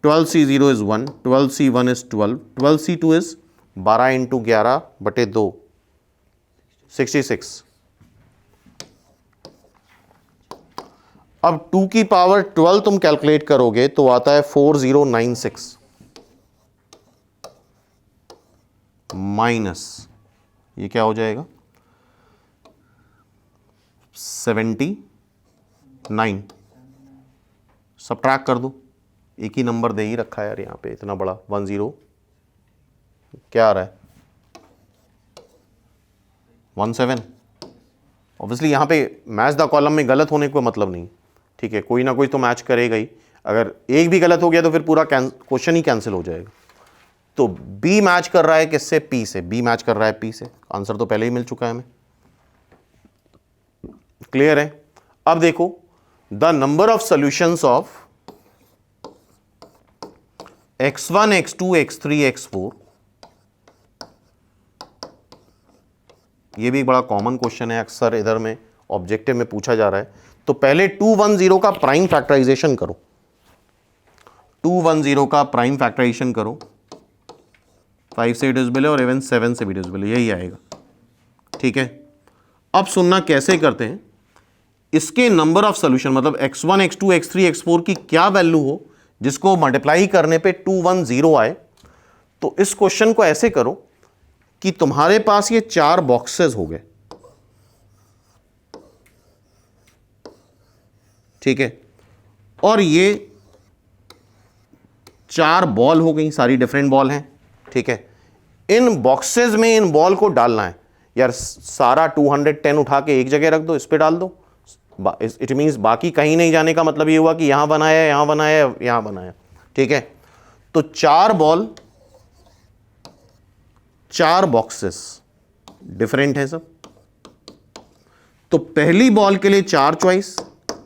12C0 is 1, 12C1 is 12, 12C2 is 12 into 11 बटे 2, 66। अब 2 की पावर 12 तुम कैलकुलेट करोगे तो आता है 4096 माइनस, ये क्या हो जाएगा 79। सबट्रैक्ट कर दो, एक ही नंबर दे ही रखा है यार यहाँ पे इतना बड़ा 10, क्या आ रहा है 17। ऑब्वियसली यहाँ पे मैच द कॉलम में गलत होने का मतलब नहीं, ठीक है, कोई ना कोई तो मैच करेगा ही। अगर एक भी गलत हो गया तो फिर पूरा क्वेश्चन ही कैंसिल हो जाएगा। तो बी मैच कर रहा है किससे, पी से। बी मैच कर रहा है पी से, आंसर तो पहले ही मिल चुका है हमें। क्लियर है। अब देखो the number of solutions of x1 x2 x3 x4, ये भी एक बड़ा कॉमन क्वेश्चन है, अक्सर इधर में ऑब्जेक्टिव में पूछा जा रहा है। तो पहले 210 का प्राइम फैक्टराइजेशन करो, 210 का प्राइम फैक्टराइजेशन करो, 5 से डिविजिबल है और इवन 7 से भी डिविजिबल है, यही आएगा, ठीक है। अब सुनना कैसे करते हैं, इसके नंबर ऑफ सॉल्यूशन मतलब x1 x2 x3 x4 की क्या वैल्यू हो जिसको मल्टीप्लाई करने पे 210 आए। तो इस क्वेश्चन को ऐसे करो कि तुम्हारे पास ये 4 बॉक्सेस हो गए, ठीक है, और ये 4 बॉल हो गई, सारी डिफरेंट बॉल हैं, ठीक है। इन बॉक्सेस में इन बॉल को डालना है यार, सारा 210 उठा के एक जगह रख दो, इस पे डाल दो। इट मींस बाकी कहीं नहीं जाने का मतलब ये हुआ कि यहां बनाया, यहां बनाया, यहां बनाया, ठीक है। तो 4 बॉल 4 बॉक्सेस डिफरेंट है सब। तो पहली बॉल के लिए 4 चॉइस,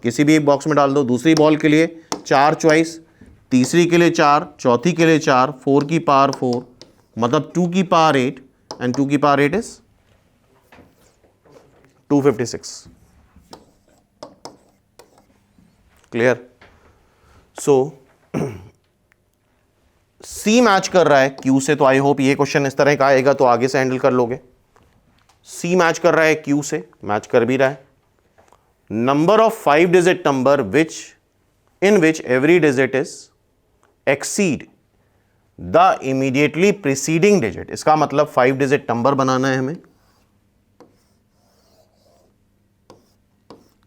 किसी भी एक बॉक्स में डाल दो। दूसरी बॉल के लिए 4 चॉइस, तीसरी के लिए 4, चौथी के लिए 4, 4 की पावर 4 मतलब 2 की पावर 8 एंड 2 की power 8 is 256। Clear. So C match कर रहा है क्यू से, तो आई होप ये क्वेश्चन इस तरह का आएगा तो आगे से हैंडल कर लोगे। सी मैच कर रहा है क्यू से, मैच कर भी रहा है। Number of 5 digit number which in which every digit is exceed the immediately preceding digit. इसका मतलब 5 डिजिट नंबर बनाना है हमें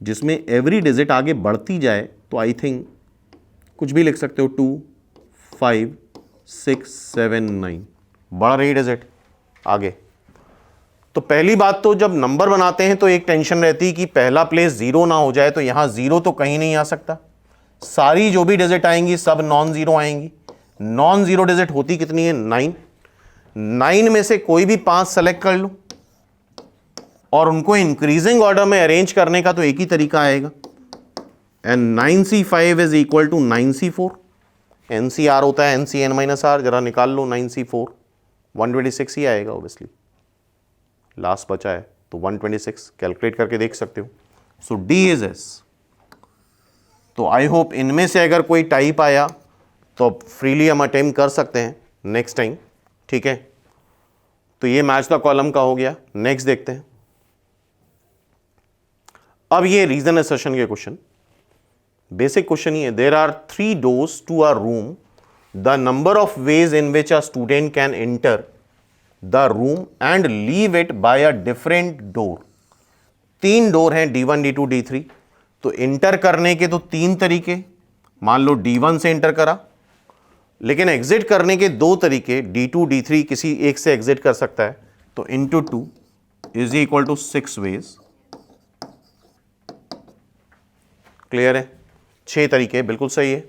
जिसमें एवरी डिजिट आगे बढ़ती जाए। तो आई थिंक कुछ भी लिख सकते हो, 2 5 6 7 9, बढ़ रही डिजिट आगे। तो पहली बात तो जब नंबर बनाते हैं तो एक टेंशन रहती है कि पहला प्लेस 0 ना हो जाए। तो यहां 0 तो कहीं नहीं आ सकता, सारी जो भी डिजिट आएंगी सब नॉन जीरो आएंगी। नॉन जीरो डिजिट होती कितनी है, 9। 9 में से कोई भी 5 सेलेक्ट कर लो और उनको इंक्रीजिंग ऑर्डर में अरेंज करने का तो एक ही तरीका आएगा। And 9C5 is equal to 9C4। NCR होता है NCN-R, जरा निकाल लो 9C4, 126 ही आएगा ऑब्वियसली, लास्ट बचा है तो 126 कैलकुलेट करके देख सकते हो। सो D इज S। तो आई होप इनमें से अगर कोई टाइप आया तो फ्रीली हम अटेम्प्ट कर सकते हैं नेक्स्ट टाइम, ठीक है। तो ये मैच द कॉलम का हो गया। नेक्स्ट देखते हैं। अब ये रीजन असर्शन के क्वेश्चन, बेसिक क्वेश्चन ही है। There are 3 doors to a room, the number of ways in which a student can enter the room and leave it by a different door. 3 door हैं, D1 D2 D3। तो inter करने के तो 3 तरीके, मान लो D1 से inter करा, लेकिन एग्जिट करने के 2 तरीके, D2 D3 किसी एक से एग्जिट कर सकता है। तो into 2 is equal to 6 ways. Clear है, 6 तरीके, बिल्कुल सही है,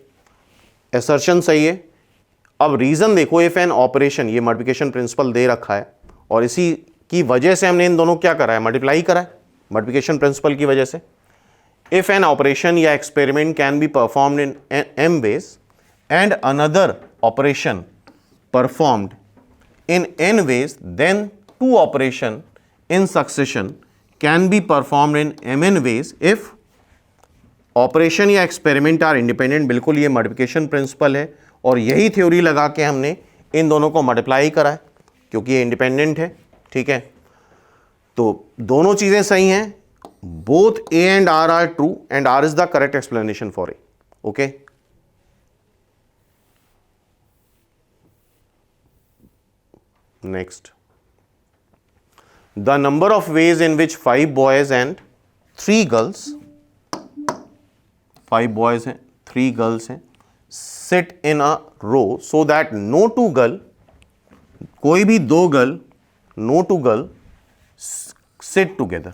असर्शन सही है। अब रीजन देखो, इफ एन ऑपरेशन, ये मल्टीप्लिकेशन प्रिंसिपल दे रखा है और इसी की वजह से हमने इन दोनों क्या करा है, मल्टीप्लाई करा है मल्टीप्लिकेशन प्रिंसिपल की वजह से। इफ एन ऑपरेशन या experiment can be performed in m ways and another operation performed in n ways, then 2 operation in succession can be performed in mn ways if operation या experiment are independent. बिल्कुल ये multiplication principal है और यही theory लगा के हमने इन दोनों को मल्टीप्लाई करा है क्योंकि ये इंडिपेंडेंट है। ठीक है, तो दोनों चीजें सही हैं, both A and R are true and R is the correct explanation for A. Okay, next, the number of ways in which 5 boys and 3 girls, 5 boys हैं 3 गर्ल्स हैं, sit in a row so that no two girl, कोई भी 2 girl, no two girl sit together.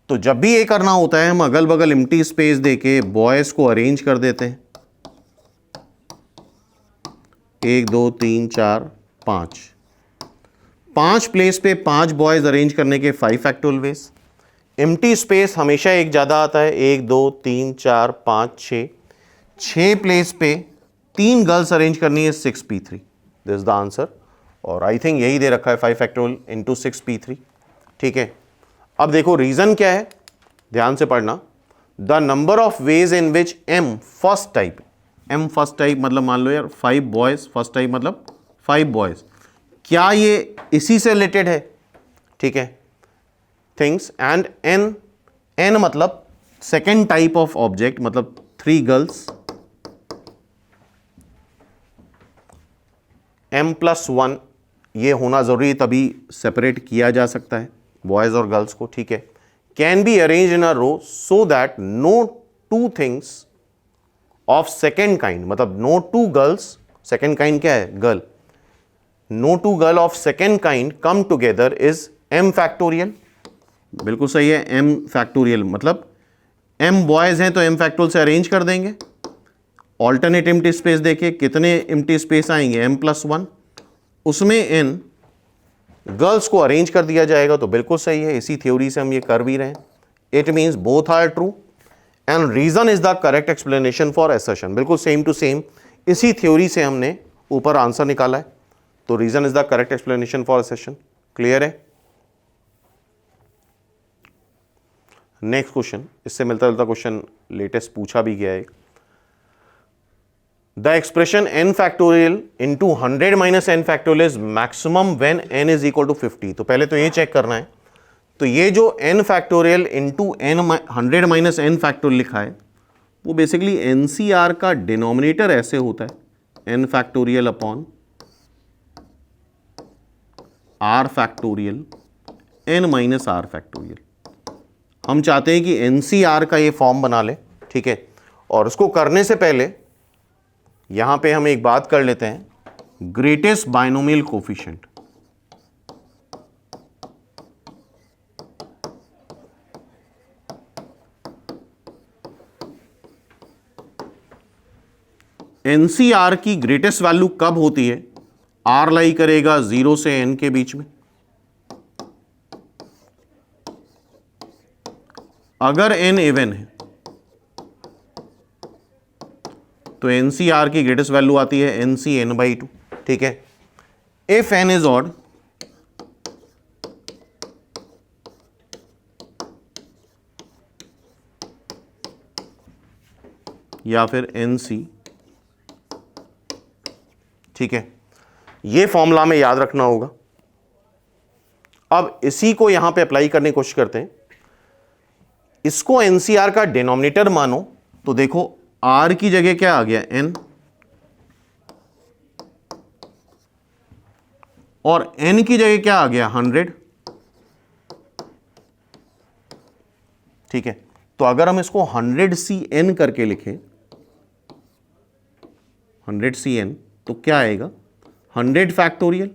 तो जब भी ये करना होता है हम अगल बगल एम्प्टी स्पेस देके बॉयज को अरेंज कर देते हैं, 1 2 3 4 5 प्लेस पे 5 बॉयज अरेंज करने के 5 फैक्टोरियल वेज। एम्प्टी स्पेस हमेशा एक ज्यादा आता है, 1 2 3 4 5 6 प्लेस पे 3 गर्ल्स अरेंज करनी है, 6p3। This is the answer और आई थिंक यही दे रखा है 5 फैक्टोरियल इंटू 6p3। ठीक है, अब देखो रीजन क्या है, ध्यान से पढ़ना। The number of ways in which m first type, m first type मतलब मान लो यार 5 बॉयज, फर्स्ट टाइप मतलब 5 बॉयज, क्या ये इसी से रिलेटेड है? ठीक है, थिंग्स एंड n मतलब सेकेंड टाइप ऑफ ऑब्जेक्ट मतलब 3 गर्ल्स, m+1 ये होना जरूरी है तभी सेपरेट किया जा सकता है बॉयज और गर्ल्स को। ठीक है, can be arrange in a row so that no 2 things of second kind, मतलब नो 2 गर्ल्स, सेकेंड काइंड क्या है? Girl, no 2 girl of second kind come together is m factorial. बिल्कुल सही है, m फैक्टोरियल मतलब m बॉयज हैं तो m factorial से अरेंज कर देंगे। ऑल्टरनेट एम्प्टी स्पेस देखिए कितने एम्प्टी स्पेस आएंगे, m+1, उसमें n गर्ल्स को अरेंज कर दिया जाएगा, तो बिल्कुल सही है, इसी थ्योरी से हम ये कर भी रहे हैं। It means both are true and reason is the correct explanation for assertion. बिल्कुल सेम टू सेम इसी थ्योरी से हमने ऊपर आंसर निकाला है, तो reason is the correct explanation for assertion. Clear है? नेक्स्ट क्वेश्चन, इससे मिलता जुलता क्वेश्चन लेटेस्ट पूछा भी गया है। The expression n factorial into 100 minus n factorial is maximum when n is equal to 50। तो पहले तो ये चेक करना है, तो ये जो n factorial into 100 minus n factorial लिखा है वो बेसिकली NCR का डिनोमिनेटर ऐसे होता है n factorial upon r factorial n minus r factorial. हम चाहते हैं कि NCR का ये फॉर्म बना ले। ठीक है, और उसको करने से पहले यहां पे हम एक बात कर लेते हैं, ग्रेटेस्ट बाइनोमियल कोफिशिएंट। NCR की ग्रेटेस्ट वैल्यू कब होती है? R लाई करेगा 0 से n के बीच में। अगर n इवन है तो NCR की ग्रेटेस्ट वैल्यू आती है NCn/2। ठीक है, इफ n इज ऑड या फिर NC। ठीक है, ये फॉर्मूला में याद रखना होगा। अब इसी को यहां पे अप्लाई करने की कोशिश करते हैं। इसको NCR का डिनोमिनेटर मानो तो देखो R की जगह क्या आ गया? n, और n की जगह क्या आ गया? 100। ठीक है, तो अगर हम इसको 100cn करके लिखें, 100cn, तो क्या आएगा? 100 factorial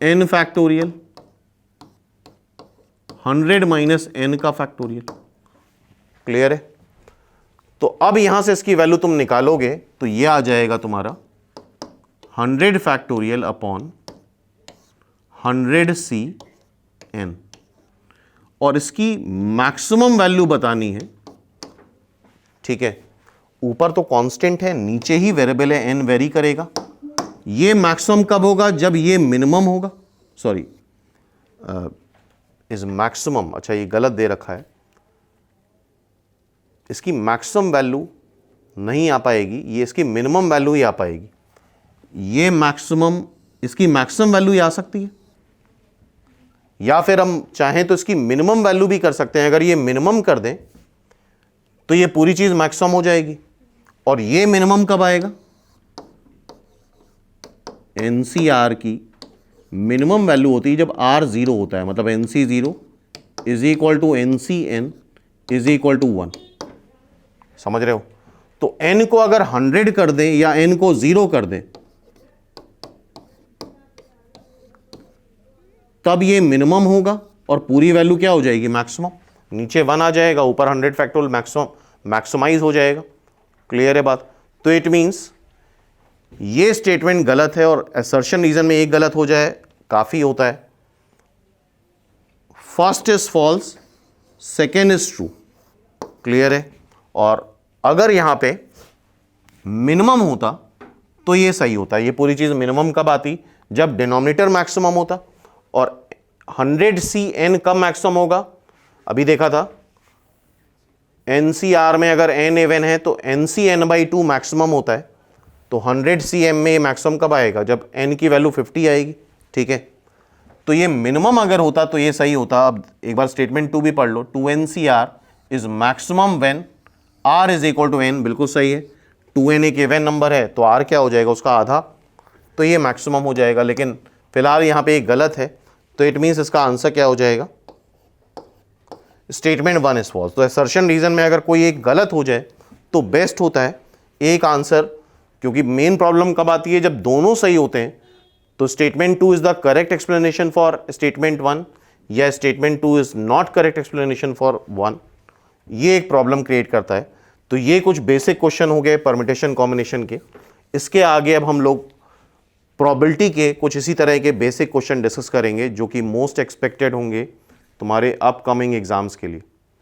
n factorial 100 minus n का फैक्टोरियल। क्लियर है? तो अब यहां से इसकी वैल्यू तुम निकालोगे तो ये आ जाएगा तुम्हारा 100 फैक्टोरियल अपॉन 100cn, और इसकी मैक्सिमम वैल्यू बतानी है। ठीक है, ऊपर तो कांस्टेंट है, नीचे ही वेरिएबल है, n वेरी करेगा। ये मैक्सिमम कब होगा? जब ये मिनिमम होगा, सॉरी इज मैक्सिमम, अच्छा ये गलत दे रखा है, इसकी मैक्सिमम वैल्यू नहीं आ पाएगी, ये इसकी मिनिमम वैल्यू ही आ पाएगी। ये मैक्सिमम, इसकी मैक्सिमम वैल्यू ही आ सकती है, या फिर हम चाहें तो इसकी मिनिमम वैल्यू भी कर सकते हैं। अगर ये मिनिमम कर दें तो ये पूरी चीज मैक्सिमम हो जाएगी। और ये मिनिमम कब आएगा? एनसीआर की मिनिमम वैल्यू होती है जब आर 0 होता है, मतलब NC 0 is equal to NC N is equal to 1। समझ रहे हो? तो n को अगर 100 कर दें या n को 0 कर दें तब ये मिनिमम होगा और पूरी वैल्यू क्या हो जाएगी? मैक्सिमम। नीचे 1 आ जाएगा, ऊपर 100 फैक्टोरियल मैक्सिमाइज हो जाएगा। क्लियर है बात? तो इट मींस ये स्टेटमेंट गलत है और असर्शन रीजन में एक गलत हो जाए काफी होता है। First is false, second is true. Clear है? और अगर यहां पे मिनिमम होता तो ये सही होता। ये पूरी चीज मिनिमम कब आती? जब डिनोमिनेटर मैक्सिमम होता। और 100cn कब मैक्सिमम होगा? अभी देखा था NCR में अगर n इवन है तो NCn/2 मैक्सिमम होता है। तो 100cm में मैक्सिमम कब आएगा? जब n की वैल्यू 50 आएगी। ठीक है, तो ये मिनिमम अगर होता तो ये सही होता। अब एक बार स्टेटमेंट 2 भी पढ़ लो। 2NCR is maximum when r is equal to n। बिल्कुल सही है। 2n एक इवन नंबर है तो r क्या हो जाएगा? उसका आधा। तो ये मैक्सिमम हो जाएगा। लेकिन फिलहाल यहाँ पे एक गलत है, तो इट मीन्स इसका आंसर क्या हो जाएगा? Statement 1 is false. तो असर्शन रीजन में अगर कोई एक गलत हो जाए तो बेस्ट होता है एक आंसर, क्योंकि मेन प्रॉब्लम कब आती है? जब दोनों सही होते हैं। तो statement 2 is the correct explanation for statement 1 या statement 2 is not correct explanation for 1। ये एक प्रॉब्लम क्रिएट करता है। तो ये कुछ बेसिक क्वेश्चन हो गए परम्यूटेशन कॉम्बिनेशन के। इसके आगे अब हम लोग प्रोबेबिलिटी के कुछ इसी तरह के बेसिक क्वेश्चन डिस्कस करेंगे जो कि मोस्ट एक्सपेक्टेड होंगे तुम्हारे अपकमिंग एग्जाम्स के लिए।